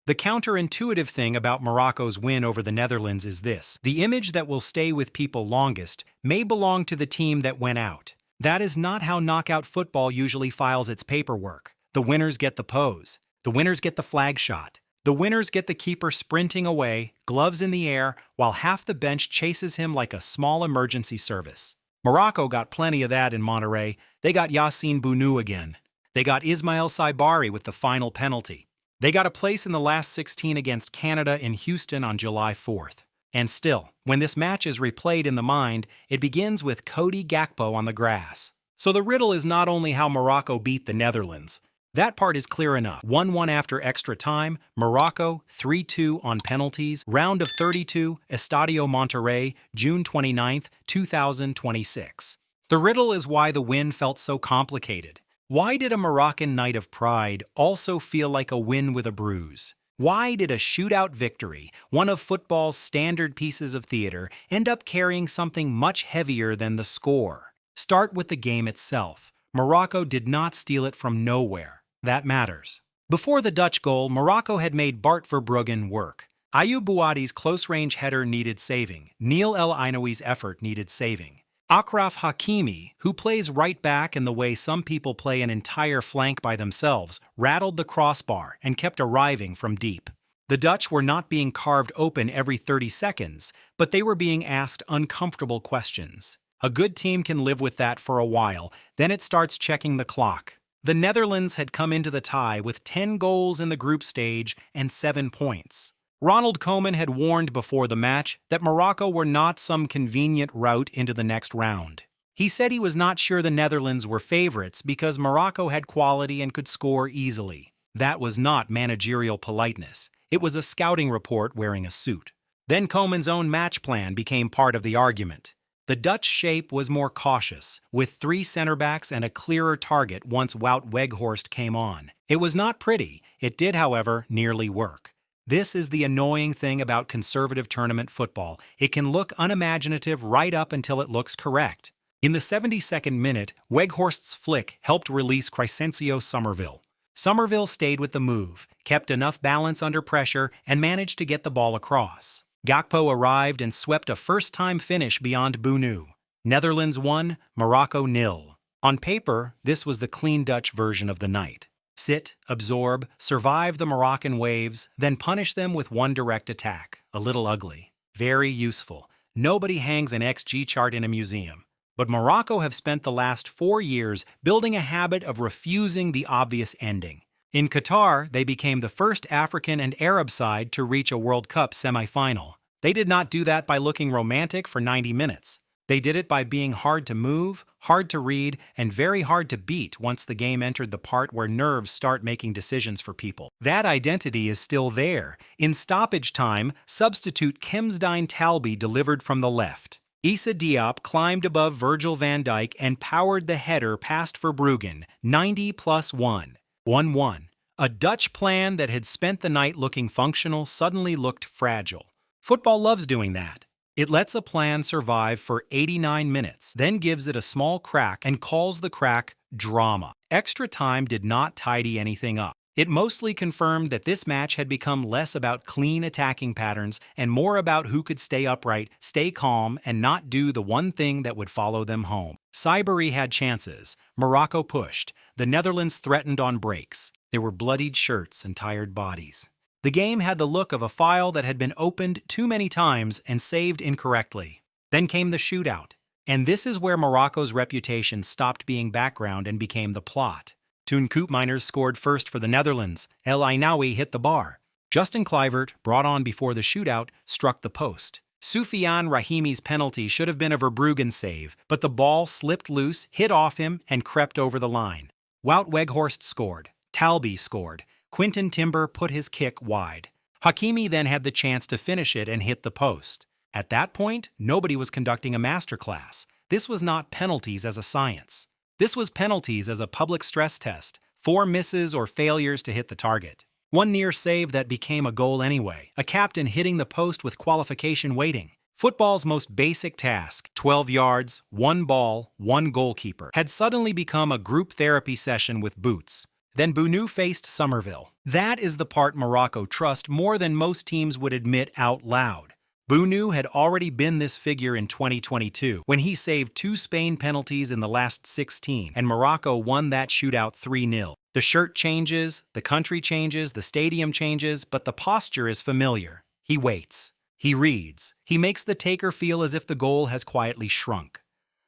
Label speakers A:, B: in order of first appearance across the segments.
A: The counterintuitive thing about Morocco's win over the Netherlands is this: the image that will stay with people longest may belong to the team that went out. That is not how knockout football usually files its paperwork. The winners get the pose. The winners get the flag shot. The winners get the keeper sprinting away, gloves in the air, while half the bench chases him like a small emergency service. Morocco got plenty of that in Monterrey. They got Yassine Bounou again. They got Ismael Saibari with the final penalty. They got a place in the last 16 against Canada in Houston on July 4th. And still, when this match is replayed in the mind, it begins with Cody Gakpo on the grass. So the riddle is not only how Morocco beat the Netherlands. That part is clear enough. 1-1 after extra time, Morocco 3-2 on penalties, round of 32, Estadio Monterrey, June 29, 2026. The riddle is why the win felt so complicated. Why did a Moroccan night of pride also feel like a win with a bruise? Why did a shootout victory, one of football's standard pieces of theater, end up carrying something much heavier than the score? Start with the game itself. Morocco did not steal it from nowhere. That matters. Before the Dutch goal, Morocco had made Bart Verbruggen work. Ayoub Bouadi's close-range header needed saving. Neil El Ainouy's effort needed saving. Achraf Hakimi, who plays right back in the way some people play an entire flank by themselves, rattled the crossbar and kept arriving from deep. The Dutch were not being carved open every 30 seconds, but they were being asked uncomfortable questions. A good team can live with that for a while, then it starts checking the clock. The Netherlands had come into the tie with 10 goals in the group stage and 7 points. Ronald Koeman had warned before the match that Morocco were not some convenient route into the next round. He said he was not sure the Netherlands were favorites because Morocco had quality and could score easily. That was not managerial politeness. It was a scouting report wearing a suit. Then Koeman's own match plan became part of the argument. The Dutch shape was more cautious, with 3 center-backs and a clearer target once Wout Weghorst came on. It was not pretty. It did, however, nearly work. This is the annoying thing about conservative tournament football. It can look unimaginative right up until it looks correct. In the 72nd minute, Weghorst's flick helped release Crescencio Summerville. Summerville stayed with the move, kept enough balance under pressure, and managed to get the ball across. Gakpo arrived and swept a first-time finish beyond Bounou. Netherlands 1, Morocco 0. On paper, this was the clean Dutch version of the night. Sit, absorb, survive the Moroccan waves, then punish them with one direct attack. A little ugly. Very useful. Nobody hangs an XG chart in a museum. But Morocco have spent the last 4 years building a habit of refusing the obvious ending. In Qatar, they became the first African and Arab side to reach a World Cup semifinal. They did not do that by looking romantic for 90 minutes. They did it by being hard to move, hard to read, and very hard to beat once the game entered the part where nerves start making decisions for people. That identity is still there. In stoppage time, substitute Kemsdijn Talbi delivered from the left. Issa Diop climbed above Virgil van Dijk and powered the header past Verbruggen, 90+1. 1-1. A Dutch plan that had spent the night looking functional suddenly looked fragile. Football loves doing that. It lets a plan survive for 89 minutes, then gives it a small crack and calls the crack drama. Extra time did not tidy anything up. It mostly confirmed that this match had become less about clean attacking patterns and more about who could stay upright, stay calm, and not do the one thing that would follow them home. Saibari had chances. Morocco pushed. The Netherlands threatened on breaks. There were bloodied shirts and tired bodies. The game had the look of a file that had been opened too many times and saved incorrectly. Then came the shootout. And this is where Morocco's reputation stopped being background and became the plot. Toon Koopmeiners scored first for the Netherlands. El Ainoui hit the bar. Justin Kluivert, brought on before the shootout, struck the post. Soufiane Rahimi's penalty should have been a Verbruggen save, but the ball slipped loose, hit off him, and crept over the line. Wout Weghorst scored. Talbi scored. Quinton Timber put his kick wide. Hakimi then had the chance to finish it and hit the post. At that point, nobody was conducting a masterclass. This was not penalties as a science. This was penalties as a public stress test, 4 misses or failures to hit the target. One near save that became a goal anyway, a captain hitting the post with qualification waiting. Football's most basic task, 12 yards, 1 ball, 1 goalkeeper, had suddenly become a group therapy session with boots. Then Bounou faced Summerville. That is the part Morocco trust more than most teams would admit out loud. Bounou had already been this figure in 2022, when he saved 2 Spain penalties in the last 16, and Morocco won that shootout 3-0. The shirt changes, the country changes, the stadium changes, but the posture is familiar. He waits. He reads. He makes the taker feel as if the goal has quietly shrunk.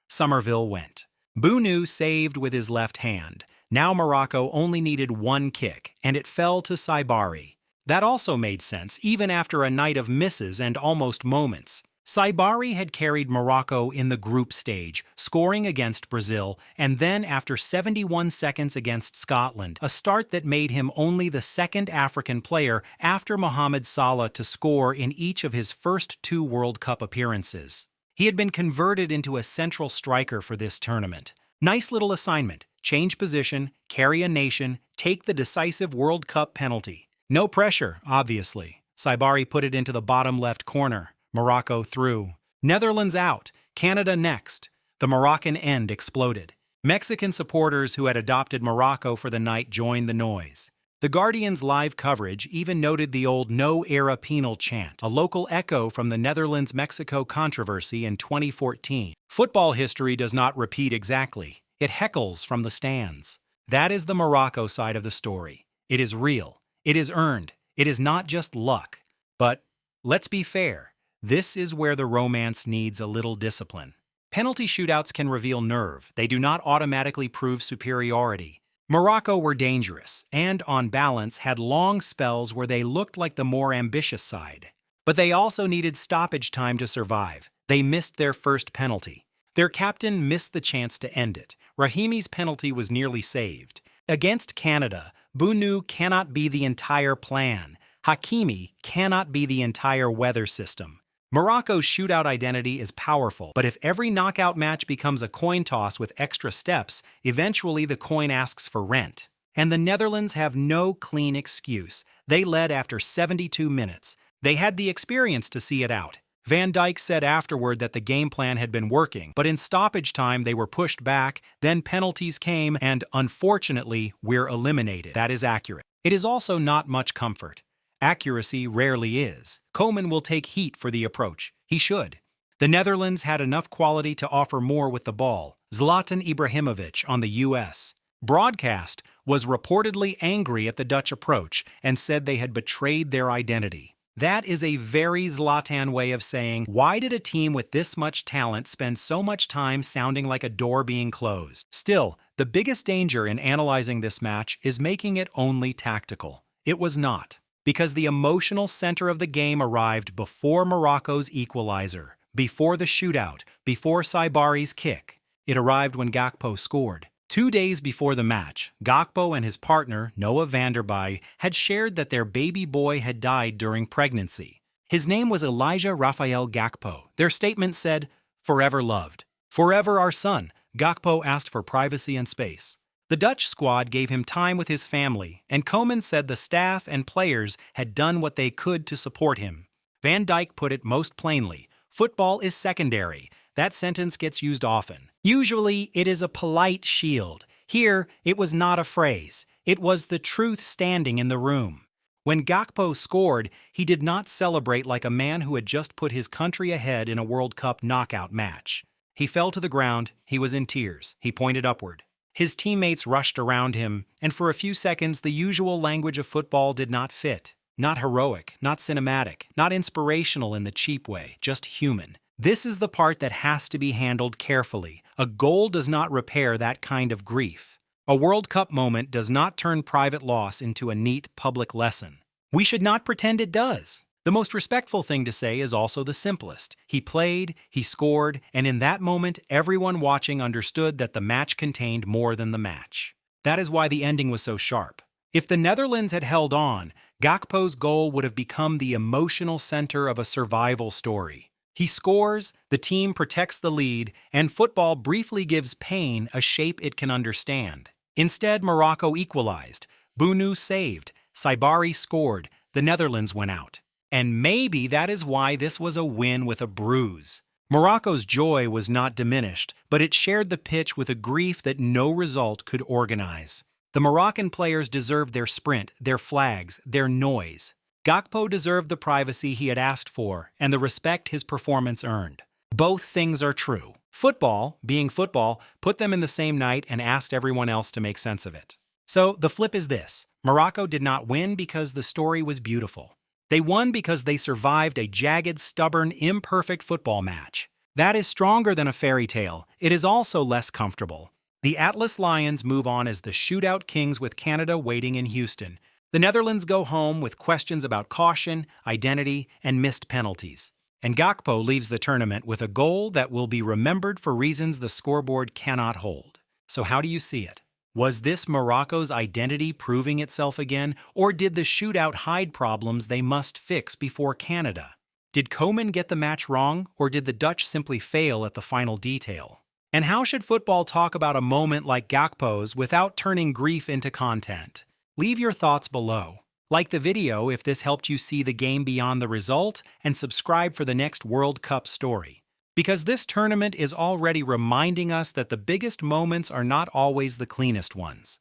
A: Summerville went. Bounou saved with his left hand. Now Morocco only needed 1 kick, and it fell to Saibari. That also made sense, even after a night of misses and almost moments. Saibari had carried Morocco in the group stage, scoring against Brazil, and then after 71 seconds against Scotland, a start that made him only the 2nd African player after Mohamed Salah to score in each of his first 2 World Cup appearances. He had been converted into a central striker for this tournament. Nice little assignment: change position, carry a nation, take the decisive World Cup penalty. No pressure, obviously. Saibari put it into the bottom left corner. Morocco through. Netherlands out. Canada next. The Moroccan end exploded. Mexican supporters who had adopted Morocco for the night joined the noise. The Guardian's live coverage even noted the old no-era penal chant, a local echo from the Netherlands-Mexico controversy in 2014. Football history does not repeat exactly. It heckles from the stands. That is the Morocco side of the story. It is real. It is earned. It is not just luck. But let's be fair. This is where the romance needs a little discipline. Penalty shootouts can reveal nerve. They do not automatically prove superiority. Morocco were dangerous and, on balance, had long spells where they looked like the more ambitious side. But they also needed stoppage time to survive. They missed their first penalty. Their captain missed the chance to end it. Rahimi's penalty was nearly saved. Against Canada, Bounou cannot be the entire plan. Hakimi cannot be the entire weather system. Morocco's shootout identity is powerful, but if every knockout match becomes a coin toss with extra steps, eventually the coin asks for rent. And the Netherlands have no clean excuse. They led after 72 minutes. They had the experience to see it out. Van Dijk said afterward that the game plan had been working, but in stoppage time they were pushed back, then penalties came, and unfortunately, we're eliminated. That is accurate. It is also not much comfort. Accuracy rarely is. Koeman will take heat for the approach. He should. The Netherlands had enough quality to offer more with the ball. Zlatan Ibrahimovic on the U.S. broadcast was reportedly angry at the Dutch approach and said they had betrayed their identity. That is a very Zlatan way of saying, why did a team with this much talent spend so much time sounding like a door being closed? Still, the biggest danger in analyzing this match is making it only tactical. It was not, because the emotional center of the game arrived before Morocco's equaliser, before the shootout, before Saibari's kick. It arrived when Gakpo scored. 2 days before the match, Gakpo and his partner, Noah van der Bij, had shared that their baby boy had died during pregnancy. His name was Elijah Raphael Gakpo. Their statement said, "Forever loved. Forever our son." Gakpo asked for privacy and space. The Dutch squad gave him time with his family, and Koeman said the staff and players had done what they could to support him. Van Dijk put it most plainly, football is secondary. That sentence gets used often. Usually, it is a polite shield. Here, it was not a phrase. It was the truth standing in the room. When Gakpo scored, he did not celebrate like a man who had just put his country ahead in a World Cup knockout match. He fell to the ground, he was in tears, he pointed upward. His teammates rushed around him, and for a few seconds the usual language of football did not fit. Not heroic, not cinematic, not inspirational in the cheap way, just human. This is the part that has to be handled carefully. A goal does not repair that kind of grief. A World Cup moment does not turn private loss into a neat public lesson. We should not pretend it does. The most respectful thing to say is also the simplest. He played, he scored, and in that moment, everyone watching understood that the match contained more than the match. That is why the ending was so sharp. If the Netherlands had held on, Gakpo's goal would have become the emotional center of a survival story. He scores, the team protects the lead, and football briefly gives pain a shape it can understand. Instead, Morocco equalized. Bounou saved. Saibari scored. The Netherlands went out. And maybe that is why this was a win with a bruise. Morocco's joy was not diminished, but it shared the pitch with a grief that no result could organize. The Moroccan players deserved their sprint, their flags, their noise. Gakpo deserved the privacy he had asked for and the respect his performance earned. Both things are true. Football, being football, put them in the same night and asked everyone else to make sense of it. So the flip is this: Morocco did not win because the story was beautiful. They won because they survived a jagged, stubborn, imperfect football match. That is stronger than a fairy tale. It is also less comfortable. The Atlas Lions move on as the shootout kings with Canada waiting in Houston. The Netherlands go home with questions about caution, identity, and missed penalties. And Gakpo leaves the tournament with a goal that will be remembered for reasons the scoreboard cannot hold. So how do you see it? Was this Morocco's identity proving itself again, or did the shootout hide problems they must fix before Canada? Did Koeman get the match wrong, or did the Dutch simply fail at the final detail? And how should football talk about a moment like Gakpo's without turning grief into content? Leave your thoughts below. Like the video if this helped you see the game beyond the result, and subscribe for the next World Cup story. Because this tournament is already reminding us that the biggest moments are not always the cleanest ones.